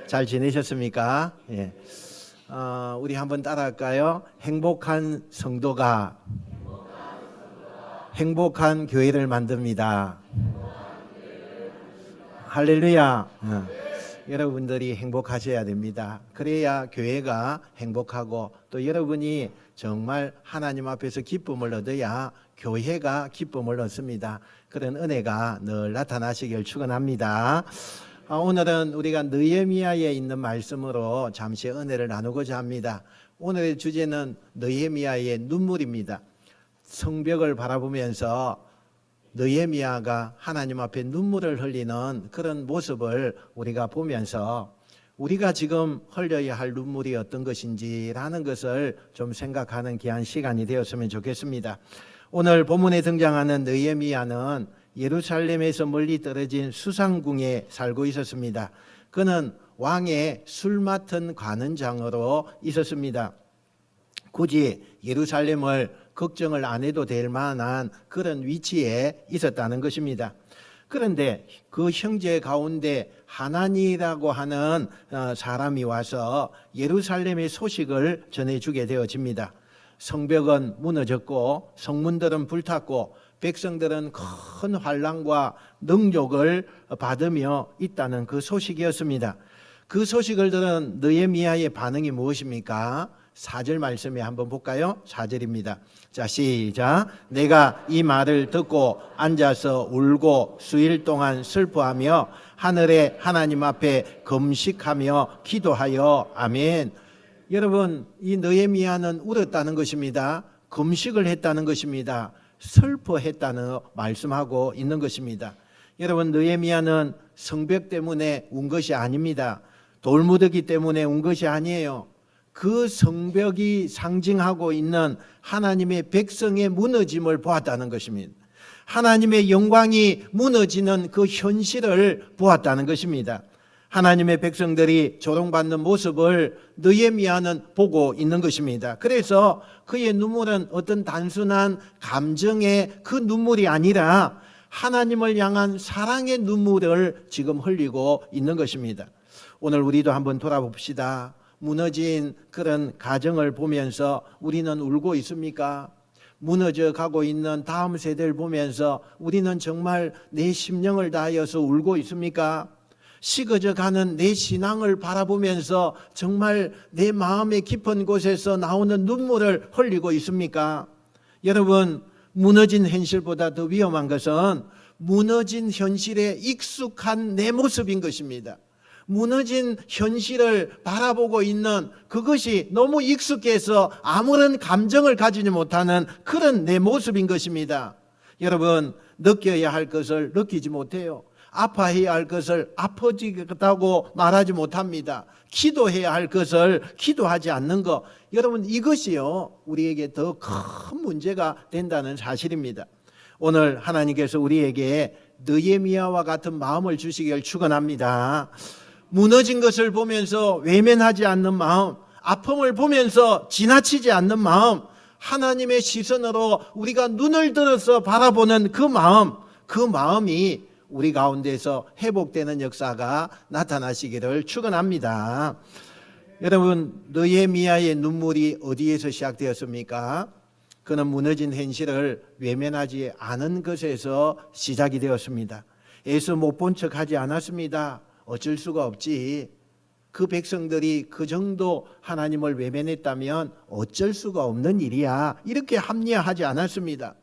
잘 지내셨습니까? 예. 우리 한번 따라할까요? 행복한 성도가 행복한 교회를 만듭니다. 할렐루야. 여러분들이 행복하셔야 됩니다. 그래야 교회가 행복하고 또 여러분이 정말 하나님 앞에서 기쁨을 얻어야 교회가 기쁨을 얻습니다. 그런 은혜가 늘 나타나시길 축원합니다. 오늘은 우리가 느헤미야에 있는 말씀으로 잠시 은혜를 나누고자 합니다. 오늘의 주제는 느헤미야의 눈물입니다. 성벽을 바라보면서 느헤미야가 하나님 앞에 눈물을 흘리는 그런 모습을 우리가 보면서 우리가 지금 흘려야 할 눈물이 어떤 것인지라는 것을 좀 생각하는 귀한 시간이 되었으면 좋겠습니다. 오늘 본문에 등장하는 느헤미야는 예루살렘에서 멀리 떨어진 수상궁에 살고 있었습니다. 그는 왕의 술 맡은 관원장으로 있었습니다. 굳이 예루살렘을 걱정을 안 해도 될 만한 그런 위치에 있었다는 것입니다. 그런데 그 형제 가운데 하나니라고 하는 사람이 와서 예루살렘의 소식을 전해주게 되어집니다. 성벽은 무너졌고 성문들은 불탔고 백성들은 큰 환난과 능욕을 받으며 있다는 그 소식이었습니다. 그 소식을 들은 느헤미야의 반응이 무엇입니까? 4절 말씀에 한번 볼까요? 4절입니다. 자, 시작. 내가 이 말을 듣고 앉아서 울고 수일 동안 슬퍼하며 하늘의 하나님 앞에 금식하며 기도하여 아멘. 여러분, 이 느헤미야는 울었다는 것입니다. 금식을 했다는 것입니다. 슬퍼했다는 말씀하고 있는 것입니다. 여러분, 느헤미야는 성벽 때문에 운 것이 아닙니다. 돌무더기 때문에 운 것이 아니에요. 그 성벽이 상징하고 있는 하나님의 백성의 무너짐을 보았다는 것입니다. 하나님의 영광이 무너지는 그 현실을 보았다는 것입니다. 하나님의 백성들이 조롱받는 모습을 느헤미야는 보고 있는 것입니다. 그래서 그의 눈물은 어떤 단순한 감정의 그 눈물이 아니라 하나님을 향한 사랑의 눈물을 지금 흘리고 있는 것입니다. 오늘 우리도 한번 돌아봅시다. 무너진 그런 가정을 보면서 우리는 울고 있습니까? 무너져 가고 있는 다음 세대를 보면서 우리는 정말 내 심령을 다하여서 울고 있습니까? 식어져 가는 내 신앙을 바라보면서 정말 내 마음의 깊은 곳에서 나오는 눈물을 흘리고 있습니까? 여러분, 무너진 현실보다 더 위험한 것은 무너진 현실에 익숙한 내 모습인 것입니다. 무너진 현실을 바라보고 있는 그것이 너무 익숙해서 아무런 감정을 가지지 못하는 그런 내 모습인 것입니다. 여러분, 느껴야 할 것을 느끼지 못해요. 아파해야 할 것을 아파지겠다고 말하지 못합니다. 기도해야 할 것을 기도하지 않는 것. 여러분, 이것이요, 우리에게 더 큰 문제가 된다는 사실입니다. 오늘 하나님께서 우리에게 느헤미야와 같은 마음을 주시길 축원합니다. 무너진 것을 보면서 외면하지 않는 마음, 아픔을 보면서 지나치지 않는 마음, 하나님의 시선으로 우리가 눈을 들어서 바라보는 그 마음이 우리 가운데서 회복되는 역사가 나타나시기를 축원합니다. 여러분, 느헤미야의 눈물이 어디에서 시작되었습니까? 그는 무너진 현실을 외면하지 않은 것에서 시작이 되었습니다. 예수 못 본 척하지 않았습니다. 어쩔 수가 없지. 그 백성들이 그 정도 하나님을 외면했다면 어쩔 수가 없는 일이야. 이렇게 합리화하지 않았습니다.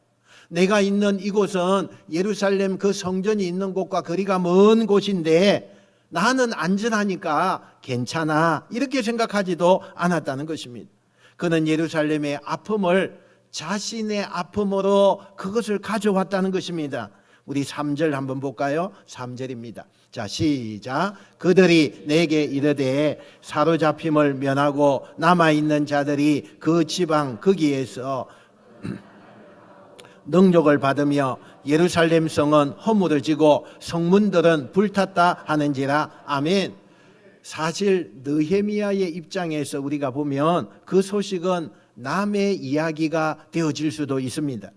내가 있는 이곳은 예루살렘 그 성전이 있는 곳과 거리가 먼 곳인데 나는 안전하니까 괜찮아. 이렇게 생각하지도 않았다는 것입니다. 그는 예루살렘의 아픔을 자신의 아픔으로 그것을 가져왔다는 것입니다. 우리 3절 한번 볼까요? 3절입니다. 자, 시작. 그들이 내게 이르되 사로잡힘을 면하고 남아있는 자들이 그 지방 거기에서 능욕을 받으며 예루살렘 성은 허물어지고 성문들은 불탔다 하는지라. 아멘. 사실 느헤미야의 입장에서 우리가 보면 그 소식은 남의 이야기가 되어질 수도 있습니다.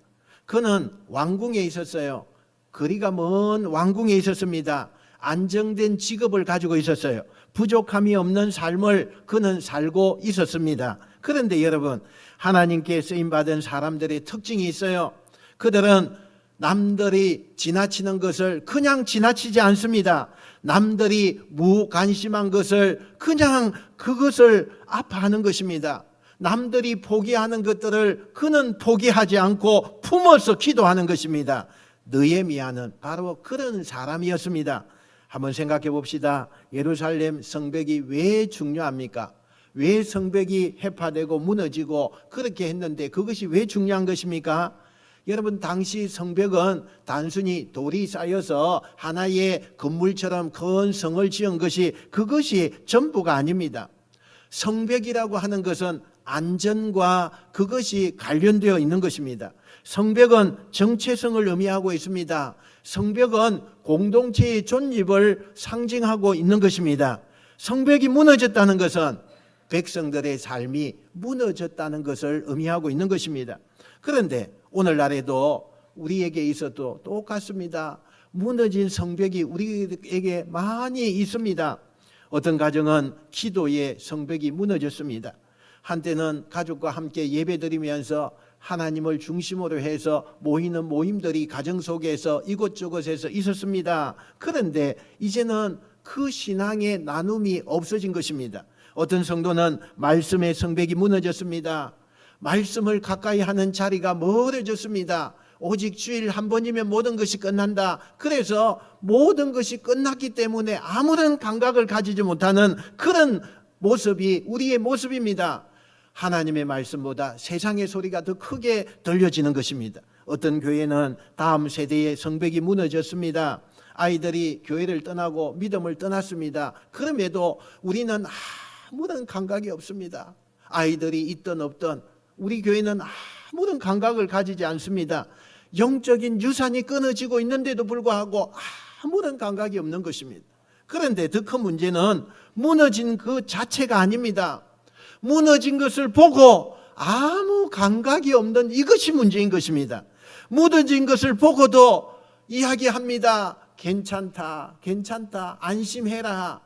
그는 왕궁에 있었어요. 거리가 먼 왕궁에 있었습니다. 안정된 직업을 가지고 있었어요. 부족함이 없는 삶을 그는 살고 있었습니다. 그런데 여러분, 하나님께 쓰임받은 사람들의 특징이 있어요. 그들은 남들이 지나치는 것을 그냥 지나치지 않습니다. 남들이 무관심한 것을 그냥 그것을 아파하는 것입니다. 남들이 포기하는 것들을 그는 포기하지 않고 품어서 기도하는 것입니다. 느헤미야는 바로 그런 사람이었습니다. 한번 생각해 봅시다. 예루살렘 성벽이 왜 중요합니까? 왜 성벽이 해파되고 무너지고 그렇게 했는데 그것이 왜 중요한 것입니까? 여러분, 당시 성벽은 단순히 돌이 쌓여서 하나의 건물처럼 큰 성을 지은 것이 그것이 전부가 아닙니다. 성벽이라고 하는 것은 안전과 그것이 관련되어 있는 것입니다. 성벽은 정체성을 의미하고 있습니다. 성벽은 공동체의 존립을 상징하고 있는 것입니다. 성벽이 무너졌다는 것은 백성들의 삶이 무너졌다는 것을 의미하고 있는 것입니다. 그런데 오늘날에도 우리에게 있어도 똑같습니다. 무너진 성벽이 우리에게 많이 있습니다. 어떤 가정은 기도의 성벽이 무너졌습니다. 한때는 가족과 함께 예배드리면서 하나님을 중심으로 해서 모이는 모임들이 가정 속에서 이곳저곳에서 있었습니다. 그런데 이제는 그 신앙의 나눔이 없어진 것입니다. 어떤 성도는 말씀의 성벽이 무너졌습니다. 말씀을 가까이 하는 자리가 멀어졌습니다. 오직 주일 한 번이면 모든 것이 끝난다. 그래서 모든 것이 끝났기 때문에 아무런 감각을 가지지 못하는 그런 모습이 우리의 모습입니다. 하나님의 말씀보다 세상의 소리가 더 크게 들려지는 것입니다. 어떤 교회는 다음 세대의 성벽이 무너졌습니다. 아이들이 교회를 떠나고 믿음을 떠났습니다. 그럼에도 우리는 아무런 감각이 없습니다. 아이들이 있든 없든 우리 교회는 아무런 감각을 가지지 않습니다. 영적인 유산이 끊어지고 있는데도 불구하고 아무런 감각이 없는 것입니다. 그런데 더 큰 문제는 무너진 그 자체가 아닙니다. 무너진 것을 보고 아무 감각이 없는 이것이 문제인 것입니다. 무너진 것을 보고도 이야기합니다. 괜찮다, 괜찮다, 안심해라.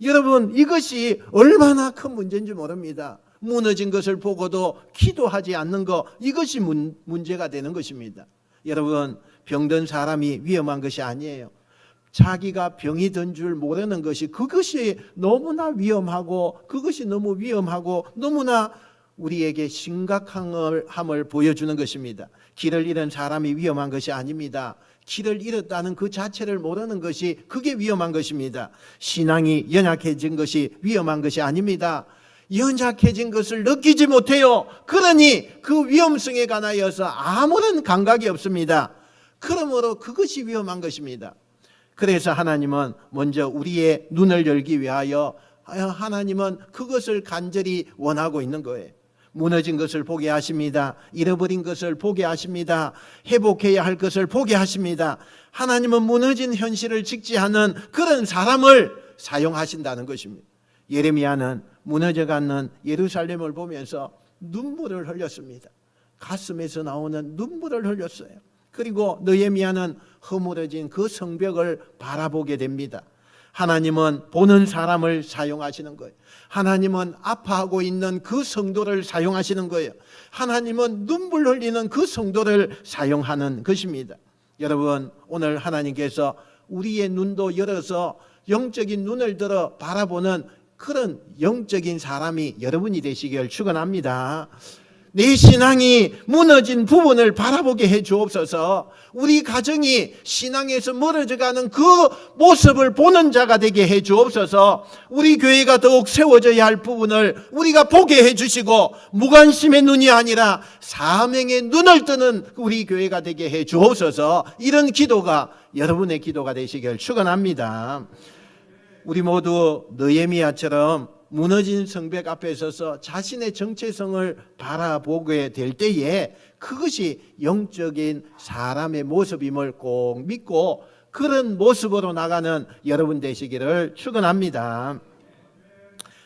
여러분, 이것이 얼마나 큰 문제인지 모릅니다. 무너진 것을 보고도 기도하지 않는 것, 이것이 문제가 되는 것입니다. 여러분, 병든 사람이 위험한 것이 아니에요. 자기가 병이 든 줄 모르는 것이 그것이 너무나 위험하고 그것이 너무 위험하고 너무나 우리에게 심각함을 보여주는 것입니다. 길을 잃은 사람이 위험한 것이 아닙니다. 길을 잃었다는 그 자체를 모르는 것이 그게 위험한 것입니다. 신앙이 연약해진 것이 위험한 것이 아닙니다. 연약해진 것을 느끼지 못해요. 그러니 그 위험성에 관하여서 아무런 감각이 없습니다. 그러므로 그것이 위험한 것입니다. 그래서 하나님은 먼저 우리의 눈을 열기 위하여 하나님은 그것을 간절히 원하고 있는 거예요. 무너진 것을 보게 하십니다. 잃어버린 것을 보게 하십니다. 회복해야 할 것을 보게 하십니다. 하나님은 무너진 현실을 직지하는 그런 사람을 사용하신다는 것입니다. 예레미야는 무너져가는 예루살렘을 보면서 눈물을 흘렸습니다. 가슴에서 나오는 눈물을 흘렸어요. 그리고 느헤미야는 허물어진 그 성벽을 바라보게 됩니다. 하나님은 보는 사람을 사용하시는 거예요. 하나님은 아파하고 있는 그 성도를 사용하시는 거예요. 하나님은 눈물 흘리는 그 성도를 사용하는 것입니다. 여러분, 오늘 하나님께서 우리의 눈도 열어서 영적인 눈을 들어 바라보는 그런 영적인 사람이 여러분이 되시길 축원합니다. 내 신앙이 무너진 부분을 바라보게 해 주옵소서. 우리 가정이 신앙에서 멀어져가는 그 모습을 보는 자가 되게 해 주옵소서. 우리 교회가 더욱 세워져야 할 부분을 우리가 보게 해 주시고 무관심의 눈이 아니라 사명의 눈을 뜨는 우리 교회가 되게 해 주옵소서. 이런 기도가 여러분의 기도가 되시길 축원합니다. 우리 모두 느헤미야처럼 무너진 성벽 앞에 서서 자신의 정체성을 바라보게 될 때에 그것이 영적인 사람의 모습임을 꼭 믿고 그런 모습으로 나가는 여러분 되시기를 축원합니다.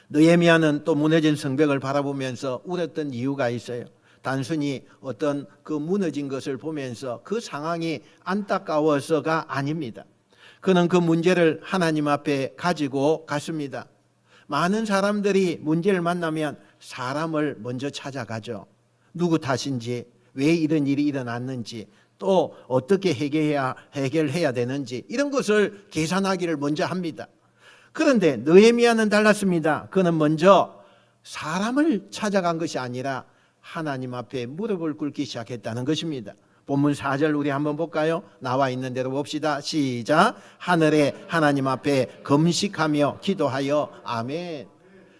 느헤미야는 또 무너진 성벽을 바라보면서 울었던 이유가 있어요. 단순히 어떤 그 무너진 것을 보면서 그 상황이 안타까워서가 아닙니다. 그는 그 문제를 하나님 앞에 가지고 갔습니다. 많은 사람들이 문제를 만나면 사람을 먼저 찾아가죠. 누구 탓인지, 왜 이런 일이 일어났는지, 또 어떻게 해결해야 되는지 이런 것을 계산하기를 먼저 합니다. 그런데 느헤미야는 달랐습니다. 그는 먼저 사람을 찾아간 것이 아니라 하나님 앞에 무릎을 꿇기 시작했다는 것입니다. 본문 4절 우리 한번 볼까요? 나와 있는 대로 봅시다. 시작. 하늘에 하나님 앞에 금식하며 기도하여 아멘.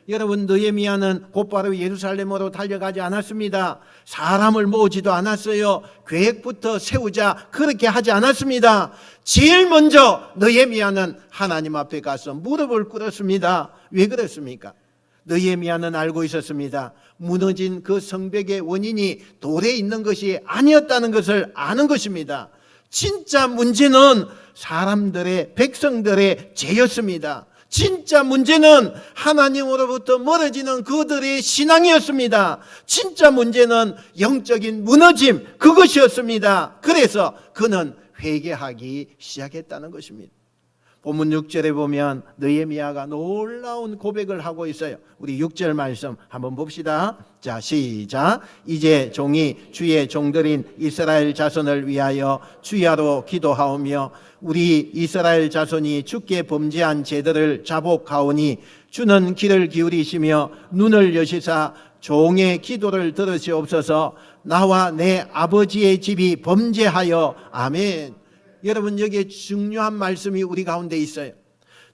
여러분, 느헤미야는 곧바로 예루살렘으로 달려가지 않았습니다. 사람을 모으지도 않았어요. 계획부터 세우자 그렇게 하지 않았습니다. 제일 먼저 느헤미야는 하나님 앞에 가서 무릎을 꿇었습니다. 왜 그랬습니까? 느헤미야는 알고 있었습니다. 무너진 그 성벽의 원인이 돌에 있는 것이 아니었다는 것을 아는 것입니다. 진짜 문제는 사람들의, 백성들의 죄였습니다. 진짜 문제는 하나님으로부터 멀어지는 그들의 신앙이었습니다. 진짜 문제는 영적인 무너짐, 그것이었습니다. 그래서 그는 회개하기 시작했다는 것입니다. 본문 6절에 보면 느헤미야가 놀라운 고백을 하고 있어요. 우리 6절 말씀 한번 봅시다. 자, 시작. 이제 종이 주의 종들인 이스라엘 자손을 위하여 주야로 기도하오며 우리 이스라엘 자손이 주께 범죄한 죄들을 자복하오니 주는 귀를 기울이시며 눈을 여시사 종의 기도를 들으시옵소서. 나와 내 아버지의 집이 범죄하여 아멘. 여러분, 여기에 중요한 말씀이 우리 가운데 있어요.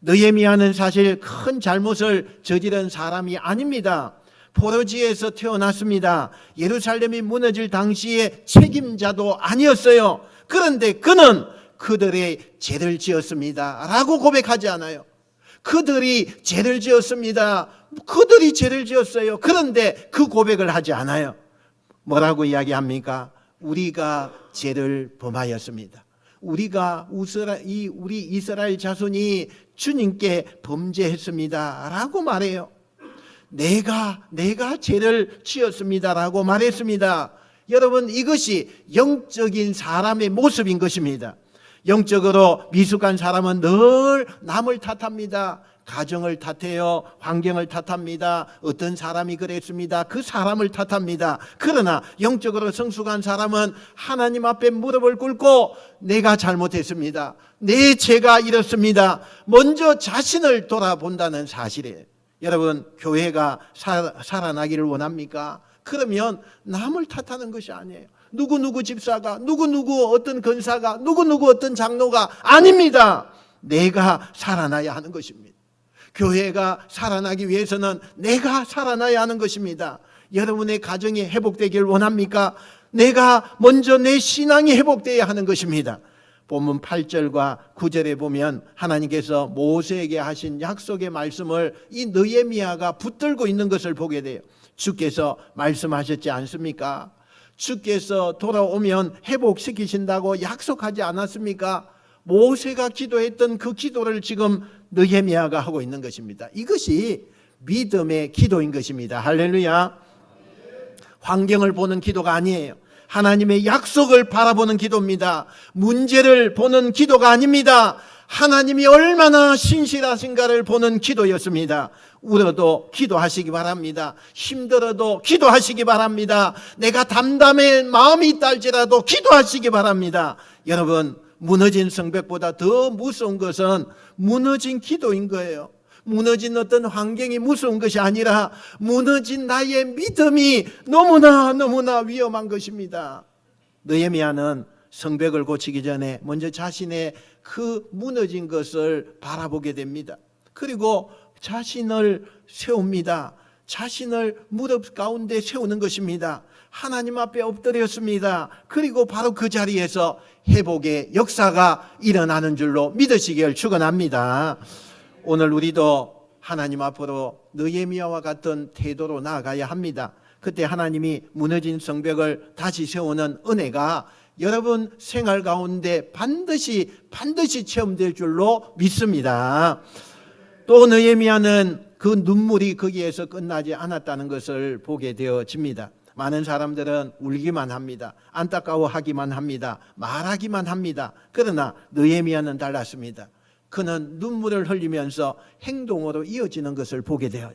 느헤미야는 사실 큰 잘못을 저지른 사람이 아닙니다. 포로지에서 태어났습니다. 예루살렘이 무너질 당시에 책임자도 아니었어요. 그런데 그는 그들의 죄를 지었습니다 라고 고백하지 않아요. 그들이 죄를 지었습니다. 그들이 죄를 지었어요. 그런데 그 고백을 하지 않아요. 뭐라고 이야기합니까? 우리가 죄를 범하였습니다. 우리 이스라엘 자손이 주님께 범죄했습니다 라고 말해요. 내가 죄를 지었습니다 라고 말했습니다. 여러분, 이것이 영적인 사람의 모습인 것입니다. 영적으로 미숙한 사람은 늘 남을 탓합니다. 가정을 탓해요. 환경을 탓합니다. 어떤 사람이 그랬습니다. 그 사람을 탓합니다. 그러나 영적으로 성숙한 사람은 하나님 앞에 무릎을 꿇고 내가 잘못했습니다. 내 죄가 이렇습니다. 먼저 자신을 돌아본다는 사실이에요. 여러분, 교회가 살아나기를 원합니까? 그러면 남을 탓하는 것이 아니에요. 누구누구 집사가, 누구누구 어떤 권사가, 누구누구 어떤 장로가 아닙니다. 내가 살아나야 하는 것입니다. 교회가 살아나기 위해서는 내가 살아나야 하는 것입니다. 여러분의 가정이 회복되길 원합니까? 내가 먼저 내 신앙이 회복되어야 하는 것입니다. 본문 8절과 9절에 보면 하나님께서 모세에게 하신 약속의 말씀을 이 느헤미야가 붙들고 있는 것을 보게 돼요. 주께서 말씀하셨지 않습니까? 주께서 돌아오면 회복시키신다고 약속하지 않았습니까? 모세가 기도했던 그 기도를 지금 느헤미야가 하고 있는 것입니다. 이것이 믿음의 기도인 것입니다. 할렐루야. 환경을 보는 기도가 아니에요. 하나님의 약속을 바라보는 기도입니다. 문제를 보는 기도가 아닙니다. 하나님이 얼마나 신실하신가를 보는 기도였습니다. 울어도 기도하시기 바랍니다. 힘들어도 기도하시기 바랍니다. 내가 담담해 마음이 있달지라도 기도하시기 바랍니다. 여러분, 무너진 성벽보다 더 무서운 것은 무너진 기도인 거예요. 무너진 어떤 환경이 무서운 것이 아니라 무너진 나의 믿음이 너무나 위험한 것입니다. 느헤미야는 성벽을 고치기 전에 먼저 자신의 그 무너진 것을 바라보게 됩니다. 그리고 자신을 세웁니다. 자신을 무릎 가운데 세우는 것입니다. 하나님 앞에 엎드렸습니다. 그리고 바로 그 자리에서 회복의 역사가 일어나는 줄로 믿으시길 축원합니다. 오늘 우리도 하나님 앞으로 느헤미야와 같은 태도로 나아가야 합니다. 그때 하나님이 무너진 성벽을 다시 세우는 은혜가 여러분 생활 가운데 반드시 체험될 줄로 믿습니다. 또 느헤미야는 그 눈물이 거기에서 끝나지 않았다는 것을 보게 되어집니다. 많은 사람들은 울기만 합니다. 안타까워하기만 합니다. 말하기만 합니다. 그러나 느헤미야는 달랐습니다. 그는 눈물을 흘리면서 행동으로 이어지는 것을 보게 돼요.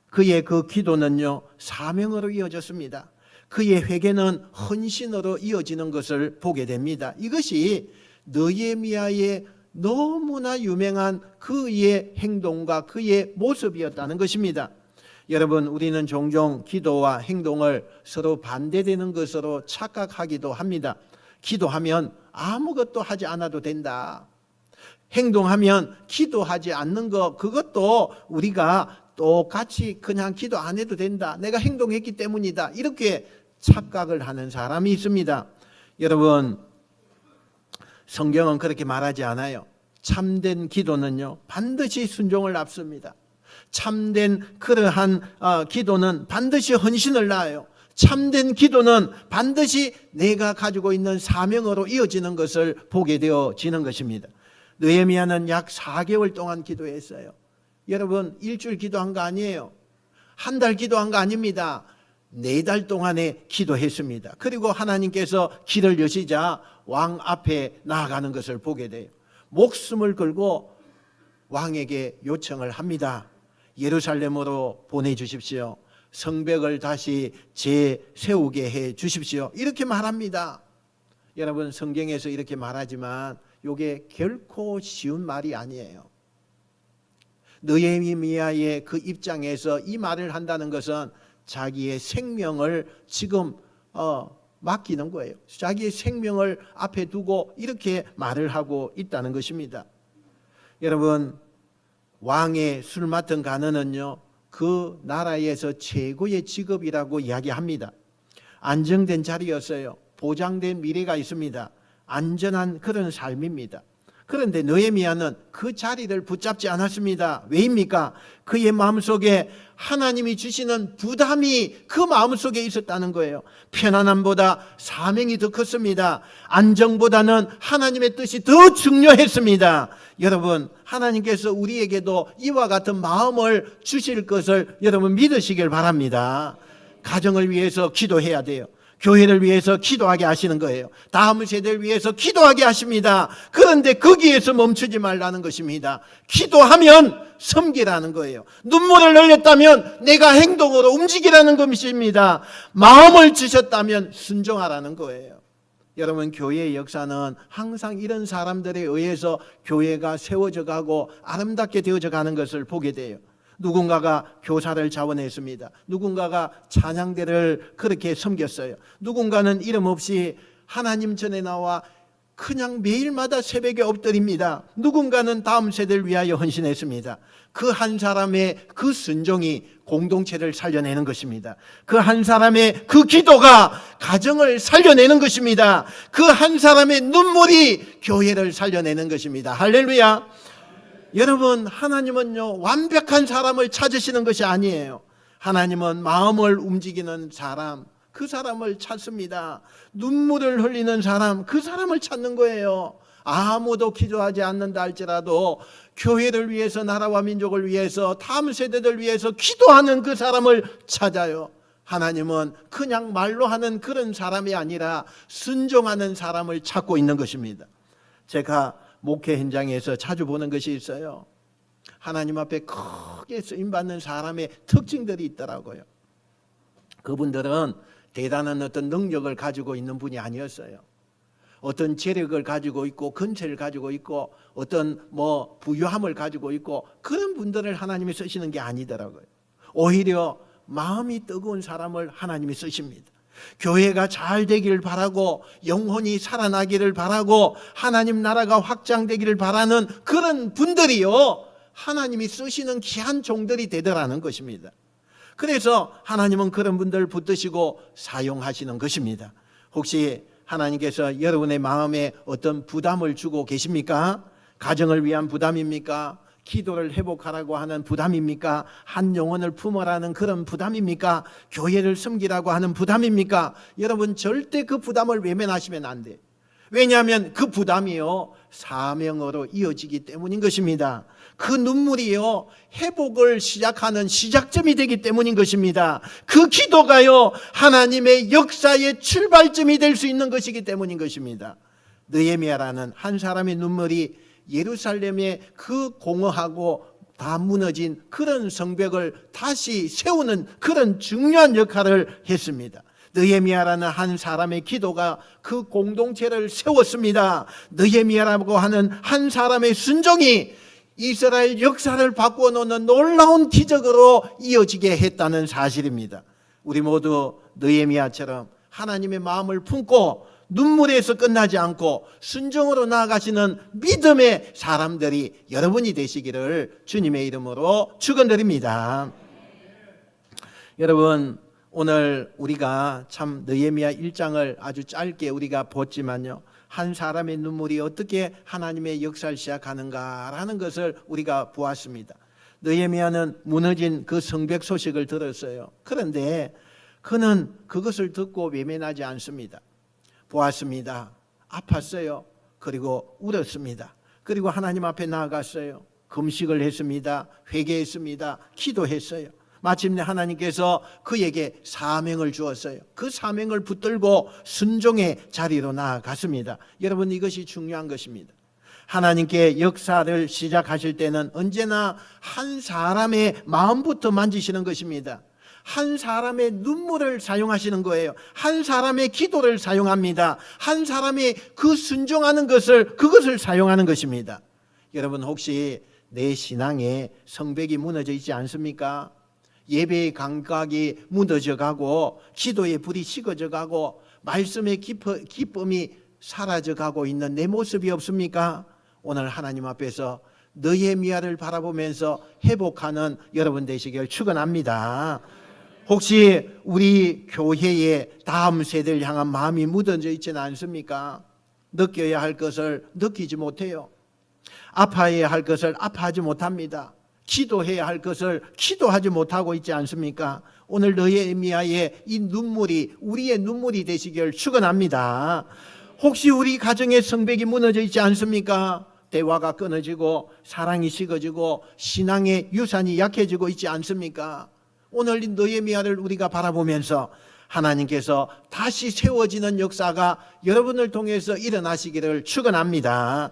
그의 그 기도는요, 사명으로 이어졌습니다. 그의 회개는 헌신으로 이어지는 것을 보게 됩니다. 이것이 느헤미야의 너무나 유명한 그의 행동과 그의 모습이었다는 것입니다. 여러분, 우리는 종종 기도와 행동을 서로 반대되는 것으로 착각하기도 합니다. 기도하면 아무것도 하지 않아도 된다. 행동하면 기도하지 않는 것, 그것도 우리가 똑같이 그냥 기도 안 해도 된다. 내가 행동했기 때문이다. 이렇게 착각을 하는 사람이 있습니다. 여러분, 성경은 그렇게 말하지 않아요. 참된 기도는요, 반드시 순종을 앞섭니다. 참된 그러한 기도는 반드시 헌신을 낳아요. 참된 기도는 반드시 내가 가지고 있는 사명으로 이어지는 것을 보게 되어지는 것입니다. 느헤미야는 약 4개월 동안 기도했어요. 여러분, 일주일 기도한 거 아니에요. 한 달 기도한 거 아닙니다. 4달 동안에 기도했습니다. 그리고 하나님께서 길을 여시자 왕 앞에 나아가는 것을 보게 돼요. 목숨을 걸고 왕에게 요청을 합니다. 예루살렘으로 보내주십시오. 성벽을 다시 재세우게 해 주십시오. 이렇게 말합니다. 여러분, 성경에서 이렇게 말하지만 이게 결코 쉬운 말이 아니에요. 느헤미야의 그 입장에서 이 말을 한다는 것은 자기의 생명을 지금 맡기는 거예요. 자기의 생명을 앞에 두고 이렇게 말을 하고 있다는 것입니다. 여러분, 왕의 술 맡은 간원은요, 그 나라에서 최고의 직업이라고 이야기합니다. 안정된 자리였어요. 보장된 미래가 있습니다. 안전한 그런 삶입니다. 그런데 느헤미야는 그 자리를 붙잡지 않았습니다. 왜입니까? 그의 마음속에 하나님이 주시는 부담이 그 마음속에 있었다는 거예요. 편안함보다 사명이 더 컸습니다. 안정보다는 하나님의 뜻이 더 중요했습니다. 여러분, 하나님께서 우리에게도 이와 같은 마음을 주실 것을 여러분 믿으시길 바랍니다. 가정을 위해서 기도해야 돼요. 교회를 위해서 기도하게 하시는 거예요. 다음 세대를 위해서 기도하게 하십니다. 그런데 거기에서 멈추지 말라는 것입니다. 기도하면 섬기라는 거예요. 눈물을 흘렸다면 내가 행동으로 움직이라는 것입니다. 마음을 주셨다면 순종하라는 거예요. 여러분, 교회의 역사는 항상 이런 사람들에 의해서 교회가 세워져 가고 아름답게 되어져 가는 것을 보게 돼요. 누군가가 교사를 자원했습니다. 누군가가 찬양대를 그렇게 섬겼어요. 누군가는 이름 없이 하나님 전에 나와 그냥 매일마다 새벽에 엎드립니다. 누군가는 다음 세대를 위하여 헌신했습니다. 그 한 사람의 그 순종이 공동체를 살려내는 것입니다. 그 한 사람의 그 기도가 가정을 살려내는 것입니다. 그 한 사람의 눈물이 교회를 살려내는 것입니다. 할렐루야. 여러분, 하나님은요, 완벽한 사람을 찾으시는 것이 아니에요. 하나님은 마음을 움직이는 사람, 그 사람을 찾습니다. 눈물을 흘리는 사람, 그 사람을 찾는 거예요. 아무도 기도하지 않는다 할지라도 교회를 위해서, 나라와 민족을 위해서, 다음 세대들 위해서 기도하는 그 사람을 찾아요. 하나님은 그냥 말로 하는 그런 사람이 아니라 순종하는 사람을 찾고 있는 것입니다. 제가 목회 현장에서 자주 보는 것이 있어요. 하나님 앞에 크게 쓰임받는 사람의 특징들이 있더라고요. 그분들은 대단한 어떤 능력을 가지고 있는 분이 아니었어요. 어떤 재력을 가지고 있고 근체를 가지고 있고 어떤 부유함을 가지고 있고 그런 분들을 하나님이 쓰시는 게 아니더라고요. 오히려 마음이 뜨거운 사람을 하나님이 쓰십니다. 교회가 잘 되기를 바라고 영혼이 살아나기를 바라고 하나님 나라가 확장되기를 바라는 그런 분들이요, 하나님이 쓰시는 귀한 종들이 되더라는 것입니다. 그래서 하나님은 그런 분들을 붙드시고 사용하시는 것입니다. 혹시 하나님께서 여러분의 마음에 어떤 부담을 주고 계십니까? 가정을 위한 부담입니까? 기도를 회복하라고 하는 부담입니까? 한 영혼을 품으라는 그런 부담입니까? 교회를 섬기라고 하는 부담입니까? 여러분, 절대 그 부담을 외면하시면 안 돼요. 왜냐하면 그 부담이요, 사명으로 이어지기 때문인 것입니다. 그 눈물이요, 회복을 시작하는 시작점이 되기 때문인 것입니다. 그 기도가요, 하나님의 역사의 출발점이 될 수 있는 것이기 때문인 것입니다. 느헤미야라는 한 사람의 눈물이 예루살렘의 그 공허하고 다 무너진 그런 성벽을 다시 세우는 그런 중요한 역할을 했습니다. 느헤미야라는 한 사람의 기도가 그 공동체를 세웠습니다. 느헤미야라고 하는 한 사람의 순종이 이스라엘 역사를 바꾸어 놓는 놀라운 기적으로 이어지게 했다는 사실입니다. 우리 모두 느헤미야처럼 하나님의 마음을 품고 눈물에서 끝나지 않고 순종으로 나아가시는 믿음의 사람들이 여러분이 되시기를 주님의 이름으로 축원드립니다. 여러분, 오늘 우리가 참 느헤미야 1장을 아주 짧게 우리가 보지만요, 한 사람의 눈물이 어떻게 하나님의 역사를 시작하는가라는 것을 우리가 보았습니다. 느헤미야는 무너진 그 성벽 소식을 들었어요. 그런데 그는 그것을 듣고 외면하지 않습니다. 보았습니다. 아팠어요. 그리고 울었습니다. 그리고 하나님 앞에 나아갔어요. 금식을 했습니다. 회개했습니다. 기도했어요. 마침내 하나님께서 그에게 사명을 주었어요. 그 사명을 붙들고 순종의 자리로 나아갔습니다. 여러분, 이것이 중요한 것입니다. 하나님께 역사를 시작하실 때는 언제나 한 사람의 마음부터 만지시는 것입니다. 한 사람의 눈물을 사용하시는 거예요. 한 사람의 기도를 사용합니다. 한 사람의 그 순종하는 그것을 사용하는 것입니다. 여러분, 혹시 내 신앙에 성벽이 무너져 있지 않습니까? 예배의 감각이 무너져 가고 기도의 불이 식어져 가고 말씀의 기쁨이 사라져 가고 있는 내 모습이 없습니까? 오늘 하나님 앞에서 느헤미야를 바라보면서 회복하는 여러분 되시길 축원합니다. 혹시 우리 교회의 다음 세대를 향한 마음이 묻어져 있지는 않습니까? 느껴야 할 것을 느끼지 못해요. 아파해야 할 것을 아파하지 못합니다. 기도해야 할 것을 기도하지 못하고 있지 않습니까? 오늘 느헤미야의 이 눈물이 우리의 눈물이 되시길 축원합니다. 혹시 우리 가정의 성벽이 무너져 있지 않습니까? 대화가 끊어지고 사랑이 식어지고 신앙의 유산이 약해지고 있지 않습니까? 오늘 느헤미야를 우리가 바라보면서 하나님께서 다시 세워지는 역사가 여러분을 통해서 일어나시기를 축원합니다.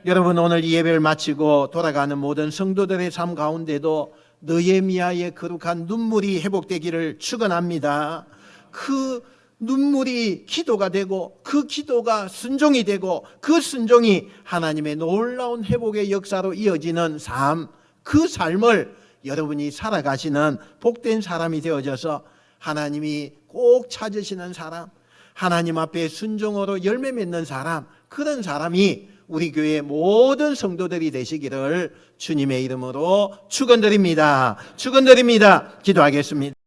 여러분, 오늘 이 예배를 마치고 돌아가는 모든 성도들의 삶 가운데도 느헤미야의 거룩한 눈물이 회복되기를 축원합니다. 그 눈물이 기도가 되고 그 기도가 순종이 되고 그 순종이 하나님의 놀라운 회복의 역사로 이어지는 삶, 그 삶을 여러분이 살아가시는 복된 사람이 되어져서 하나님이 꼭 찾으시는 사람, 하나님 앞에 순종으로 열매 맺는 사람, 그런 사람이 우리 교회 모든 성도들이 되시기를 주님의 이름으로 축원드립니다. 축원드립니다. 기도하겠습니다.